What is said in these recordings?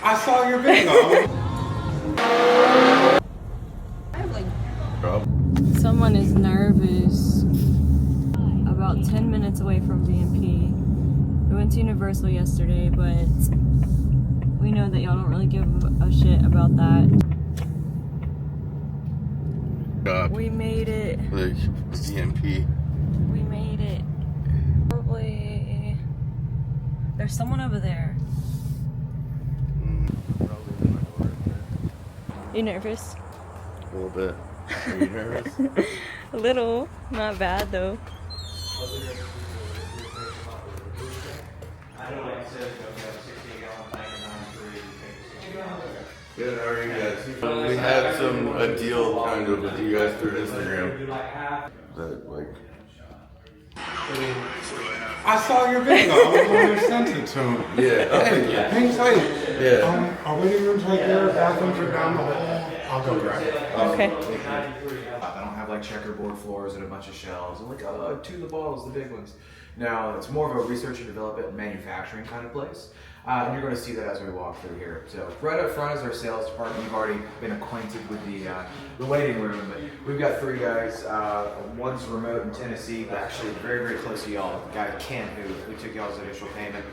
I saw your video. Someone is nervous. About 10 minutes away from VMP. We went to Universal yesterday, but we know that y'all don't really give a shit about that. We made it. Like VMP. We made it. Probably. There's someone over there. You nervous? A little bit. Are you nervous? A little. Not bad though. Good, how are you guys? We had a deal kind of with you guys through Instagram. That like. I saw your video. I was going to send it to him. Yeah. Hey, hang tight. Yeah. Our waiting room's right there. Bathrooms are down the hall. I'll go grab it. Okay. I don't have like checkerboard floors and a bunch of shelves. I'm like, oh, two of the bottles, the big ones. Now, it's more of a research and development and manufacturing kind of place. And you're going to see that as we walk through here. So right up front is our sales department. You've already been acquainted with the waiting room, but we've got three guys. One's remote in Tennessee, but actually very, very close to y'all. The guy Ken, who took y'all's initial payment.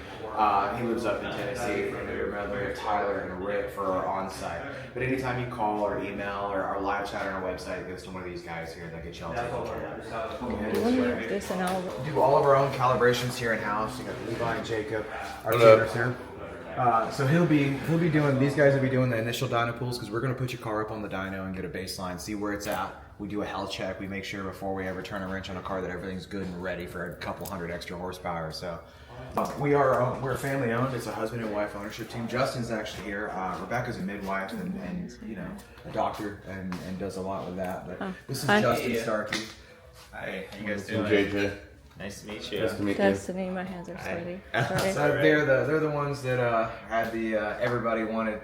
He lives up in Tennessee, and we have Tyler and Rick for our on-site. But anytime you call or email or our live chat on our website, it goes to one of these guys here that get y'all taken care of. This and I'll Do all of our own calibrations here in house. You got Levi and Jacob, our tuners here. So he'll be doing. These guys will be doing the initial dyno pulls because we're going to put your car up on the dyno and get a baseline, see where it's at. We do a health check. We make sure before we ever turn a wrench on a car that everything's good and ready for a couple hundred extra horsepower. So we're family owned. It's a husband and wife ownership team. Justin's actually here. Rebecca's a midwife and you know a doctor and does a lot with that. But this is Justin Starkey. Hi, how you guys doing? JJ. Nice to meet you. Nice to meet you. Destiny, my hands are sweaty. Sorry. So they're the ones that had the everybody wanted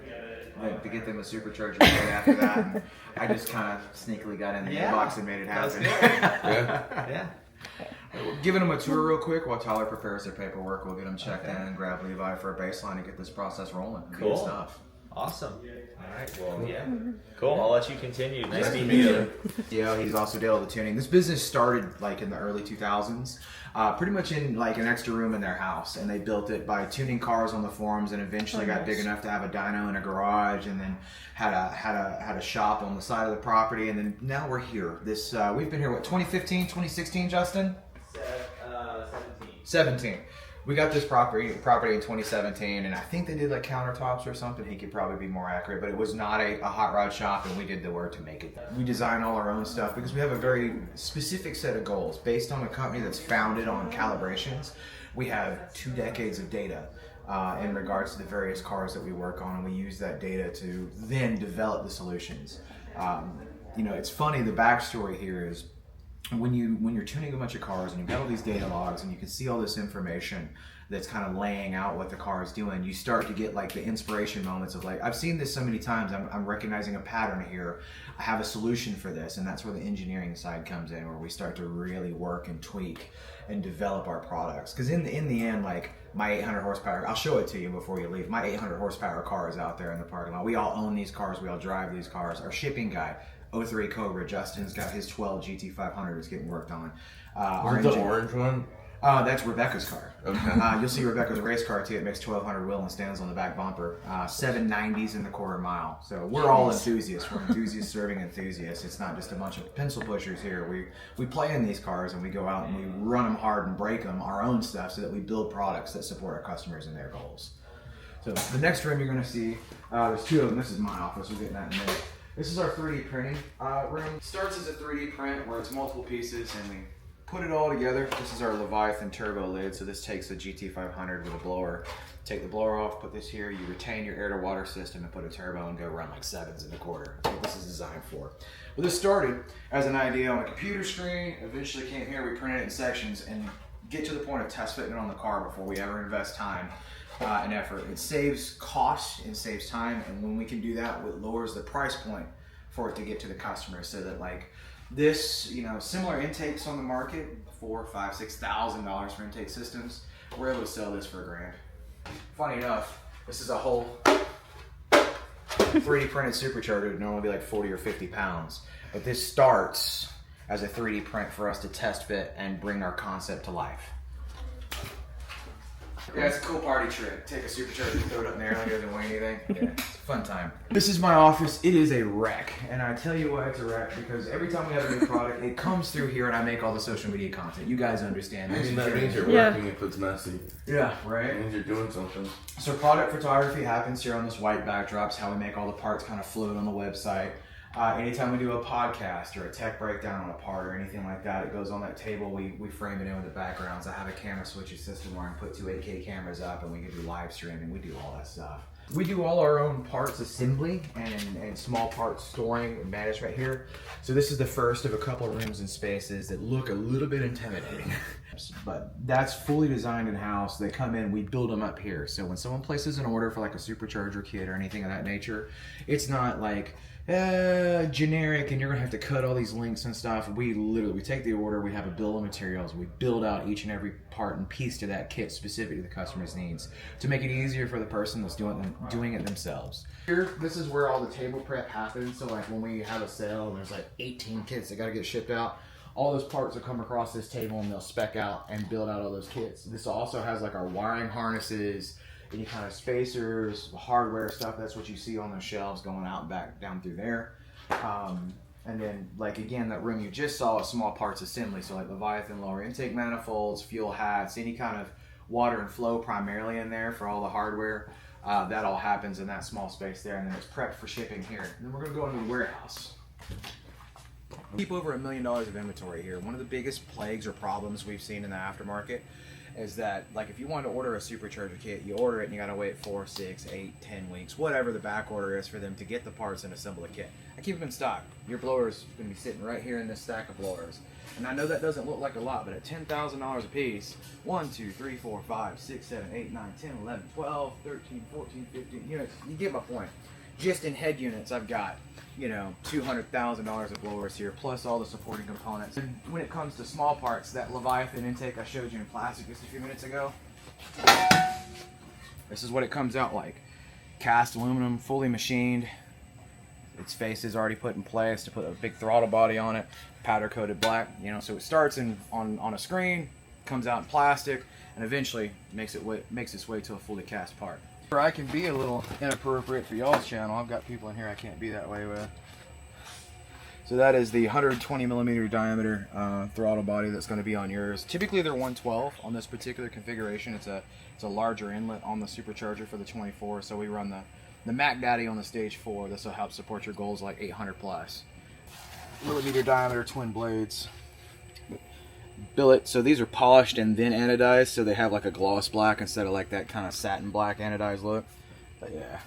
to get them a supercharger right after that. And I just kind of sneakily got in the inbox and made it happen. Yeah. Giving them a tour real quick while Tyler prepares their paperwork. We'll get them checked in and grab Levi for a baseline and get this process rolling. Cool. Good stuff. Awesome. All right. Well, yeah. Cool. I'll let you continue. Nice meeting you. Yeah, he's also did all the tuning. This business started like in the early 2000s, pretty much in like an extra room in their house, and they built it by tuning cars on the forums, and eventually got big enough to have a dyno in a garage, and then had a shop on the side of the property, and then now we're here. This we've been here 2015, 2016, Justin? 17. We got this property in 2017, and I think they did like countertops or something. He could probably be more accurate, but it was not a hot rod shop, and we did the work to make it. We design all our own stuff because we have a very specific set of goals based on a company that's founded on calibrations. We have 2 decades of data in regards to the various cars that we work on, and we use that data to then develop the solutions. You know, it's funny. The backstory here is, when you're tuning a bunch of cars and you've got all these data logs and you can see all this information that's kind of laying out what the car is doing, you start to get like the inspiration moments of like, I've seen this so many times, I'm recognizing a pattern here, I have a solution for this, and that's where the engineering side comes in, where we start to really work and tweak and develop our products. Because in the end, like my 800 horsepower, I'll show it to you before you leave, my 800 horsepower car is out there in the parking lot. We all own these cars, we all drive these cars. Our shipping guy, 03 Cobra, Justin's got his 12 GT500 that's getting worked on. The orange one? That's Rebecca's car. Okay. You'll see Rebecca's race car too. It makes 1200 wheel and stands on the back bumper. 790s in the quarter mile. So we're all enthusiasts. We're enthusiasts serving enthusiasts. It's not just a bunch of pencil pushers here. We play in these cars and we go out and we run them hard and break them, our own stuff, so that we build products that support our customers and their goals. So the next room you're going to see, there's 2 of them. This is my office. We'll get that in a minute. This is our 3D printing room. It starts as a 3D print where it's multiple pieces and we put it all together. This is our Leviathan turbo lid. So this takes a GT500 with a blower. Take the blower off, put this here. You retain your air to water system and put a turbo and go run like 7s in the quarter. That's what this is designed for. Well, this started as an idea on a computer screen. Eventually came here, we printed it in sections and get to the point of test fitting it on the car before we ever invest time and effort. It saves cost and saves time, and when we can do that, it lowers the price point for it to get to the customer, so that like this, you know, similar intakes on the market, $4,000, $5,000, $6,000 for intake systems, we're able to sell this for $1,000. Funny enough, this is a whole 3D printed supercharger would normally be like 40 or 50 pounds. But this starts as a 3D print for us to test fit and bring our concept to life. Yeah, it's a cool party trick. Take a supercharger, throw it up in the air like it doesn't weigh anything. Yeah, it's a fun time. This is my office. It is a wreck. And I tell you why it's a wreck, because every time we have a new product, it comes through here and I make all the social media content. You guys understand. I mean, that means you're working if it's messy. Yeah, right? It means you're doing something. So product photography happens here on this white backdrop. It's how we make all the parts kind of float on the website. Anytime we do a podcast or a tech breakdown on a part or anything like that, it goes on that table. We frame it in with the backgrounds. I have a camera switching system where I can put 2 8K cameras up and we can do live streaming. We do all that stuff. We do all our own parts assembly and small parts storing and management here. So this is the first of a couple of rooms and spaces that look a little bit intimidating. But that's fully designed in-house. They come in, we build them up here. So when someone places an order for like a supercharger kit or anything of that nature, it's not like generic and you're gonna have to cut all these links and stuff. We take the order, we have a bill of materials, we build out each and every part and piece to that kit specific to the customer's needs to make it easier for the person that's doing it themselves. Here, this is where all the table prep happens. So like when we have a sale and there's like 18 kits that gotta get shipped out, all those parts will come across this table and they'll spec out and build out all those kits. This also has like our wiring harnesses, any kind of spacers, hardware stuff. That's what you see on those shelves going out and back down through there. And then, like again, that room you just saw is small parts assembly. So like Leviathan lower intake manifolds, fuel hats, any kind of water and flow primarily in there for all the hardware. That all happens in that small space there, and then it's prepped for shipping here. And then we're gonna go into the warehouse. Keep over $1 million of inventory here. One of the biggest plagues or problems we've seen in the aftermarket is that, like, if you want to order a supercharger kit, you order it and you gotta wait 4, 6, 8, 10 weeks, whatever the back order is for them to get the parts and assemble a kit. I keep them in stock. Your blower's gonna be sitting right here in this stack of blowers. And I know that doesn't look like a lot, but at $10,000 a piece, 1, 2, 3, 4, 5, 6, 7, 8, 9, 10, 11, 12, 13, 14, 15 units, you get my point. Just in head units, I've got, you know, $200,000 of blowers here, plus all the supporting components. And when it comes to small parts, that Leviathan intake I showed you in plastic just a few minutes ago, this is what it comes out like. Cast aluminum, fully machined. Its face is already put in place to put a big throttle body on it, powder coated black. You know, so it starts on a screen, comes out in plastic, and eventually makes its way to a fully cast part. I can be a little inappropriate for y'all's channel. I've got people in here I can't be that way with. So that is the 120 millimeter diameter throttle body that's going to be on yours. Typically they're 112 on this particular configuration. It's a larger inlet on the supercharger for the 24. So we run the Mac Daddy on the stage 4. This will help support your goals like 800 plus. Millimeter diameter twin blades. Billet. So these are polished and then anodized, so they have like a gloss black instead of like that kind of satin black anodized look. But yeah,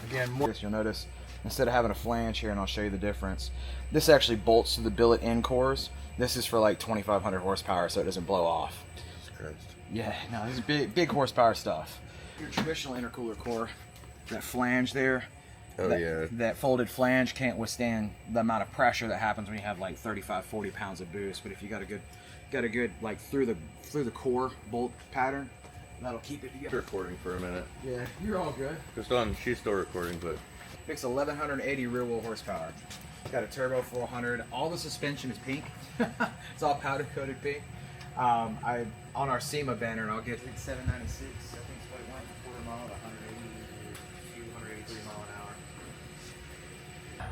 again, more you'll notice instead of having a flange here, and I'll show you the difference, this actually bolts to the billet end cores. This is for like 2,500 horsepower, so it doesn't blow off. Yeah, no, this is big horsepower stuff. Your traditional intercooler core, that flange there. Oh, yeah. That folded flange can't withstand the amount of pressure that happens when you have like 35, 40 pounds of boost. But if you got a good like through the core bolt pattern, that'll keep it together. Recording for a minute. Yeah, you're all good. She's still recording, but Makes 1,180 rear wheel horsepower. It's got a turbo 400. All the suspension is pink. It's all powder coated pink. On our SEMA banner, and I'll get 796. I think it's what it went, quarter mile to 183 mile an hour.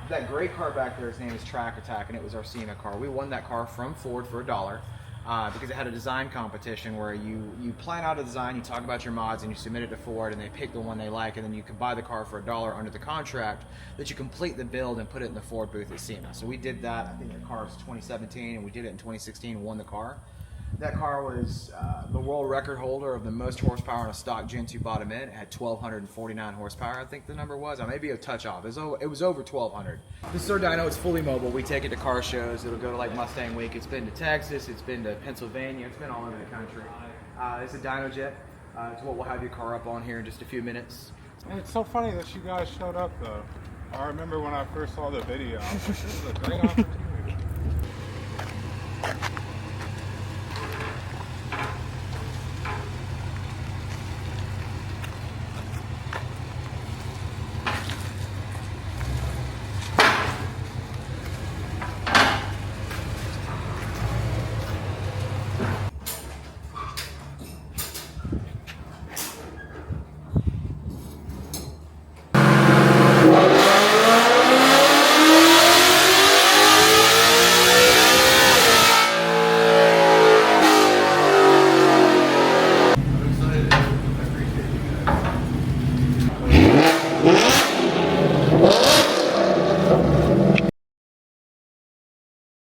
That gray car back there, his name is Track Attack, and it was our SEMA car. We won that car from Ford for $1 because it had a design competition where you plan out a design, you talk about your mods, and you submit it to Ford, and they pick the one they like, and then you can buy the car for $1 under the contract that you complete the build and put it in the Ford booth at SEMA. So we did that. I think the car was 2017, and we did it in 2016 and won the car. That car was the world record holder of the most horsepower on a stock Gen 2 bottom end. It had 1,249 horsepower, I think the number was. I may be a touch off. It was over 1,200. This is our dyno. It's fully mobile. We take it to car shows. It'll go to like Mustang Week. It's been to Texas. It's been to Pennsylvania. It's been all over the country. It's a dyno jet. It's what we'll have your car up on here in just a few minutes. And it's so funny that you guys showed up, though. I remember when I first saw the video, I was like, this is a great opportunity.